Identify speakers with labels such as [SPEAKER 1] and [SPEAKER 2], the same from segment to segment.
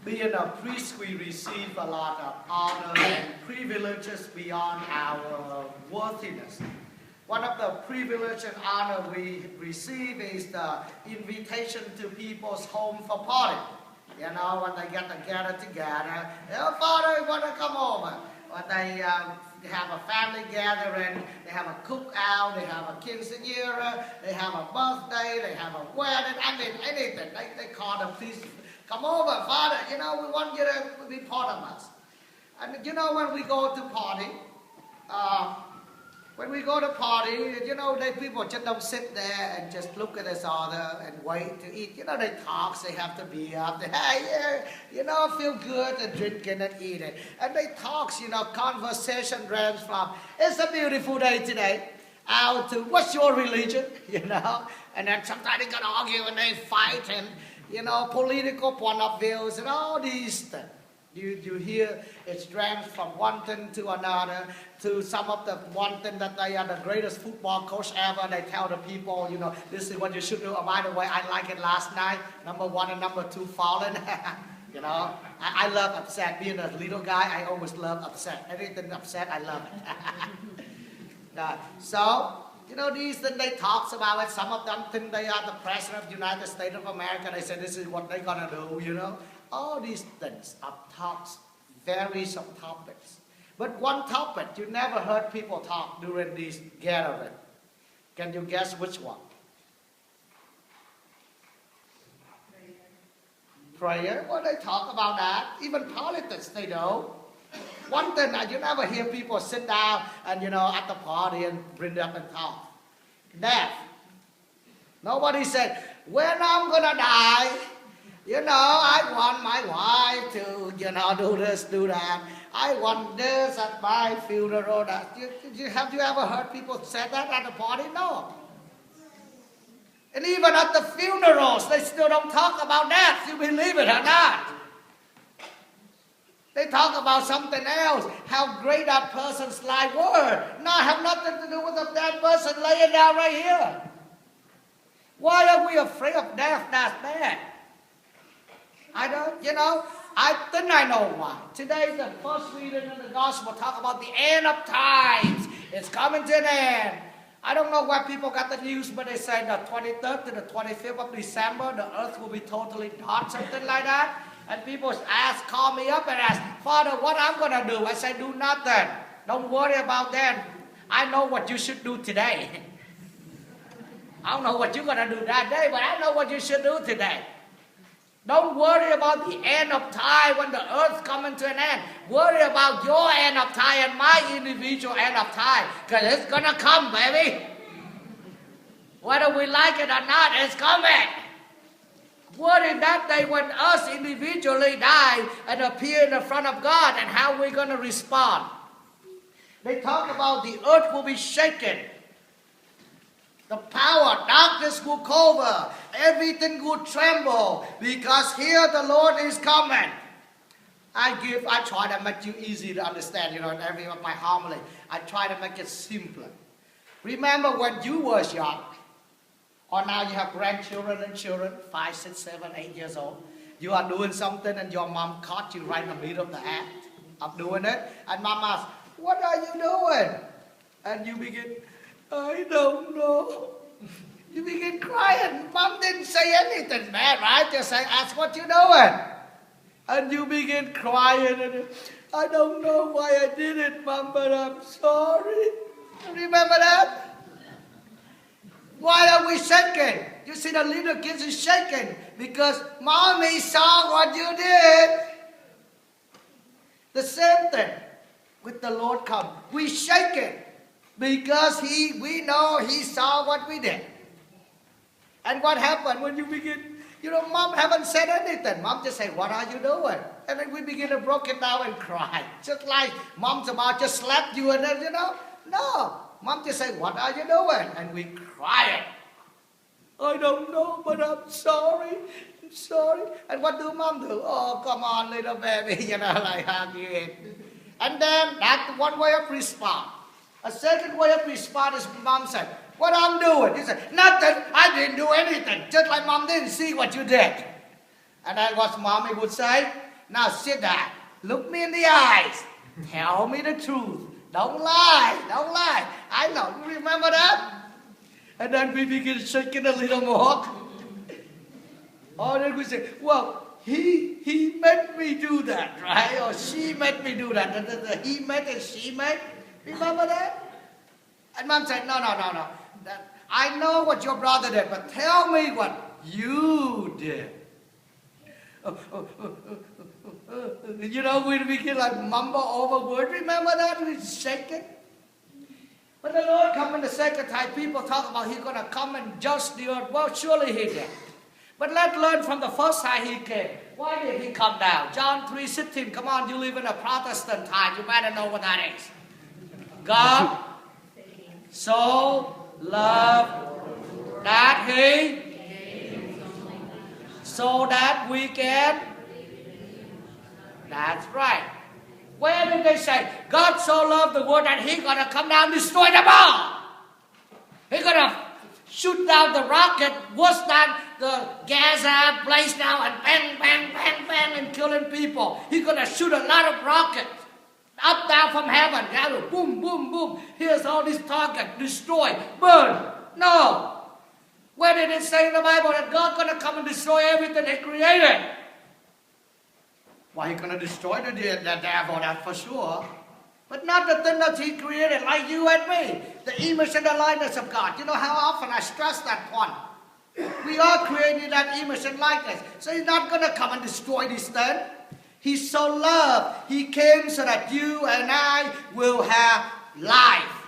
[SPEAKER 1] Being a priest, we receive a lot of honor and privileges beyond our worthiness. One of the privilege and honor we receive is the invitation to people's home for party. You know, when they get together, oh, Father, you want to come over? When they have a family gathering, they have a cookout, they have a quinceañera, they have a birthday, they have a wedding, I mean anything. They call them, please come over, Father, you know, we want you to be part of us. And you know, when we go to party, you know, people just don't sit there and just look at each other and wait to eat. You know, they talk, they have to be up. Hey, yeah, you know, feel good and drinking and eating. And they talk, you know, conversation runs from, it's a beautiful day today, out to, what's your religion, you know? And then sometimes they gonna argue and they fight and, you know, political point of views and all these things. You hear it's ranged from one thing to another, to some of the one thing that they are the greatest football coach ever. They tell the people, you know, this is what you should do. Oh, by the way, I like it last night. Number 1 and number 2 fallen. You know, I love upset. Being a little guy, I always love upset. Anything upset, I love it. So, you know, these things they talk about it. Some of them think they are the president of the United States of America. They say this is what they're going to do, you know. All these things are talks, varies of topics. But one topic you never heard people talk during these gatherings. Can you guess which one? Prayer. Well, they talk about that. Even politics, they know. One thing that you never hear people sit down and, you know, at the party and bring up and talk. Death. Nobody said, when I'm going to die, you know, I want my wife to, you know, do this, do that. I want this at my funeral. Have you ever heard people say that at a party? No. And even at the funerals, they still don't talk about that. You believe it or not. They talk about something else, how great that person's life were. No, have nothing to do with that person laying down right here. Why are we afraid of death? That's bad. I don't, you know, I think I know why. Today, the first reading of the gospel talk about the end of times. It's coming to an end. I don't know where people got the news, but they say the 23rd to the 25th of December, the earth will be totally dark, something like that. And people call me up and ask, Father, what I'm going to do? I say, do nothing. Don't worry about that. I know what you should do today. I don't know what you're going to do that day, but I know what you should do today. Don't worry about the end of time when the earth's coming to an end. Worry about your end of time and my individual end of time. Because it's going to come, baby. Whether we like it or not, it's coming. Worry that day when us individually die and appear in the front of God and how we're going to respond. They talk about the earth will be shaken. The power, darkness will cover. Everything will tremble because here the Lord is coming. I try to make you easy to understand, you know, in every of my homily. I try to make it simpler. Remember when you was young, or now you have grandchildren and children, 5, 6, 7, 8 years old. You are doing something and your mom caught you right in the middle of the act of doing it. And mom asks, what are you doing? And you begin, I don't know. You begin crying. Mom didn't say anything bad, right? Just say, ask what you're doing. And you begin crying. And I don't know why I did it, Mom, but I'm sorry. Remember that? Why are we shaking? You see the little kids is shaking because Mommy saw what you did. The same thing with the Lord come. We shake it because we know He saw what we did. And what happened when you begin, you know, Mom haven't said anything. Mom just said, what are you doing? And then we begin to break it down and cry. Just like Mom's about to slap you and then, you know, no. Mom just said, what are you doing? And we cry. I don't know, but I'm sorry. I'm sorry. And what do Mom do? Oh, come on, little baby. You know, like hug you. And then that's one way of response. A second way of response is Mom said, what I'm doing? He said, nothing. I didn't do anything. Just like Mom didn't see what you did. And then what Mommy would say, Now sit down. Look me in the eyes. Tell me the truth. Don't lie. Don't lie. I know. You remember that? And then we begin shaking a little more. Or then we say, well, he made me do that, right? Or she made me do that. The he made and she made. Remember that? And Mom said, no. I know what your brother did, but tell me what you did. You know, we begin like mumble over word. Remember that? We shake it. When the Lord come in the second time, people talk about He's going to come and judge the earth. Well, surely He did. But let's learn from the first time He came. Why did He come down? John 3:16. Come on, you live in a Protestant time. You better know what that is. God so loved that He, so that we can. That's right. Where did they say, God so loved the world that He's going to come down and destroy them all? He's going to shoot down the rocket, worse than the Gaza place now, and bang, bang, bang, bang, and killing people. He's going to shoot a lot of rockets up, down from heaven. Boom, boom, boom. Here's all these targets. Destroy, burn. No. Where did it say in the Bible that God's going to come and destroy everything He created? Well, He's going to destroy the devil, that's for sure. But not the thing that He created, like you and me. The image and the likeness of God. You know how often I stress that point. We are created that image and likeness. So He's not going to come and destroy this thing. He's so loved. He came so that you and I will have life.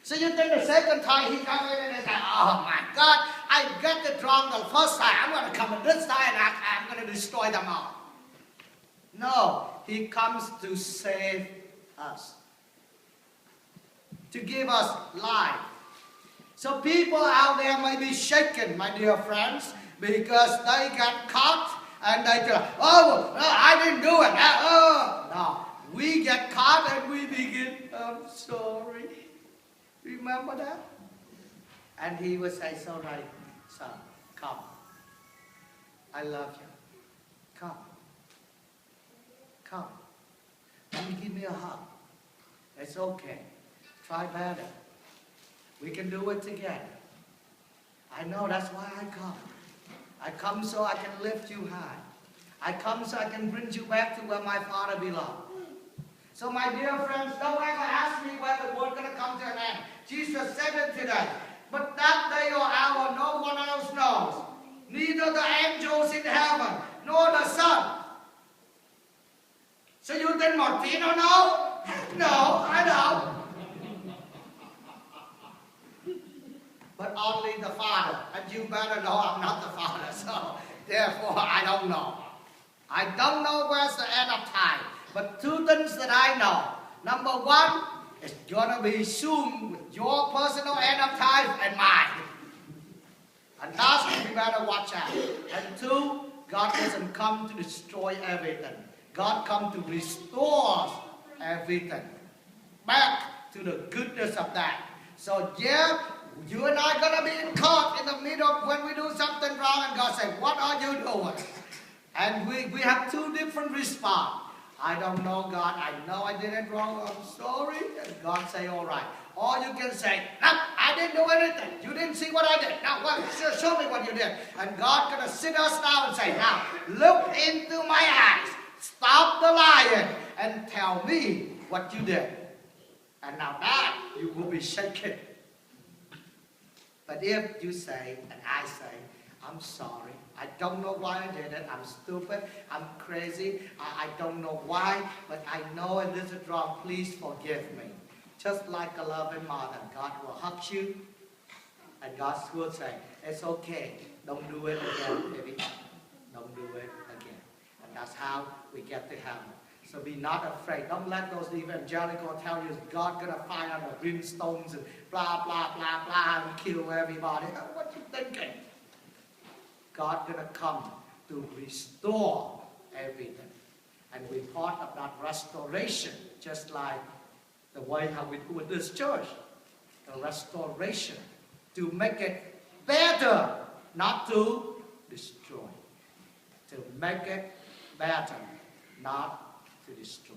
[SPEAKER 1] So you think the second time He comes in and says, oh my God, I got it wrong the first time. I'm going to come in this time and I'm going to destroy them all. No, He comes to save us. To give us life. So people out there may be shaken, my dear friends, because they got caught and they go, oh, no, I didn't do it. No, we get caught and we begin, I'm sorry. Remember that? And He would say, so right, son, come. I love you. Come. Come. Let me give me a hug. It's okay. Try better. We can do it together. I know that's why I come. I come so I can lift you high. I come so I can bring you back to where my Father belongs. So my dear friends, don't ever ask me when the world's going to come to an end. Jesus said it today. But that day or hour no one else knows. Neither the angels in heaven, nor the Son. So you think Martino know? Heck no, I know. But only the Father. And you better know I'm not the Father. So therefore I don't know. I don't know where's the end of time. But two things that I know. Number one, it's going to be soon with your personal end of time and mine. And that's what we better watch out. And two, God doesn't come to destroy everything. God comes to restore everything. Back to the goodness of that. So yeah, you and I are going to be caught in the middle when we do something wrong and God says, what are you doing? And we have two different responses. I don't know, God. I know I did it wrong. I'm sorry. And God say, all right. Or you can say, no, I didn't do anything. You didn't see what I did. Now, well, show me what you did. And God's going to sit us down and say, now, look into my eyes. Stop the lying and tell me what you did. And now that you will be shaken. But if you say, and I say, I'm sorry. I don't know why I did it. I'm stupid. I'm crazy. I don't know why. But I know it isn't wrong. Please forgive me. Just like a loving mother, God will hug you. And God will say, it's okay. Don't do it again, baby. Don't do it again. And that's how we get to heaven. So be not afraid. Don't let those evangelicals tell you God's going to fire the brimstones and blah, blah, blah, blah, and kill everybody. What you thinking? God's going to come to restore everything. And we part of that restoration, just like the way how we do with this church. The restoration to make it better, not to destroy. To make it battle, not to destroy.